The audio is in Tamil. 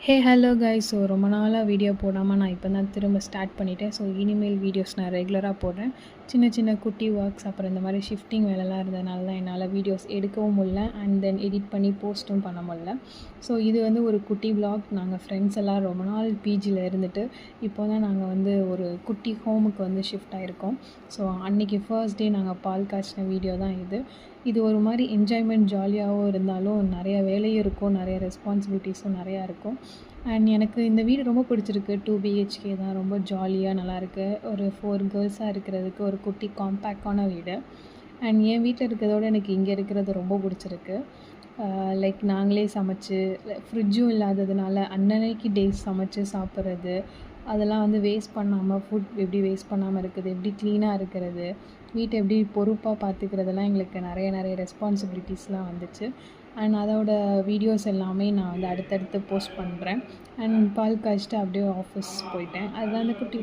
Hello guys. ஸோ ரொம்ப நாளாக வீடியோ போடாமல் நான் இப்போ தான் திரும்ப ஸ்டார்ட் பண்ணிட்டேன். ஸோ இனிமேல் வீடியோஸ் நான் ரெகுலராக போடுறேன். சின்ன சின்ன குட்டி ஒர்க்ஸ் அப்புறம் இந்த மாதிரி ஷிஃப்டிங் வேலைலாம் இருந்ததுனால தான் என்னால் வீடியோஸ் எடுக்கவும் முடியல அண்ட் தென் எடிட் பண்ணி போஸ்ட்டும் பண்ண முடியல. ஸோ இது வந்து ஒரு குட்டி விலாக். நாங்கள் ஃப்ரெண்ட்ஸ் எல்லாம் ரொம்ப நாள் பிஜியில் இருந்துட்டு இப்போ தான் நாங்கள் ஒரு குட்டி ஹோமுக்கு ஷிஃப்ட் ஆகிருக்கோம். ஸோ அன்றைக்கி ஃபர்ஸ்ட் டே நாங்கள் பால் காய்ச்சின வீடியோ தான் இது ஒரு மாதிரி என்ஜாய்மெண்ட் ஜாலியாகவும் இருந்தாலும் நிறையா வேலையும் இருக்கும், நிறைய ரெஸ்பான்சிபிலிட்டிஸும் நிறையா இருக்கும். அண்ட் எனக்கு இந்த வீடு ரொம்ப பிடிச்சிருக்கு. 2 BHK தான், ரொம்ப ஜாலியாக நல்லாயிருக்கு. ஒரு 4 கேர்ள்ஸாக இருக்கிறதுக்கு ஒரு குட்டி காம்பேக்டான வீடு. அண்ட் என் வீட்டில் இருக்கிறதோட எனக்கு இங்கே இருக்கிறது ரொம்ப பிடிச்சிருக்கு. லைக் நாங்களே சமைச்சு ஃப்ரிட்ஜும் இல்லாததுனால அன்னன்னைக்கு டேஸ் சமைச்சு சாப்பிட்றது, அதெல்லாம் வேஸ்ட் பண்ணாமல், ஃபுட் எப்படி வேஸ்ட் பண்ணாமல் இருக்குது, எப்படி க்ளீனாக இருக்கிறது, வீட்டை எப்படி பொறுப்பாக பார்த்துக்கிறதெல்லாம் எங்களுக்கு நிறைய ரெஸ்பான்சிபிலிட்டிஸ்லாம் வந்துச்சு. அண்ட் அதோட வீடியோஸ் எல்லாமே நான் அடுத்தடுத்து போஸ்ட் பண்ணுறேன். அண்ட் பால் காய்ச்சிட்டு அப்படியே ஆஃபீஸ் போயிட்டேன். அதுதான் அந்த குட்டி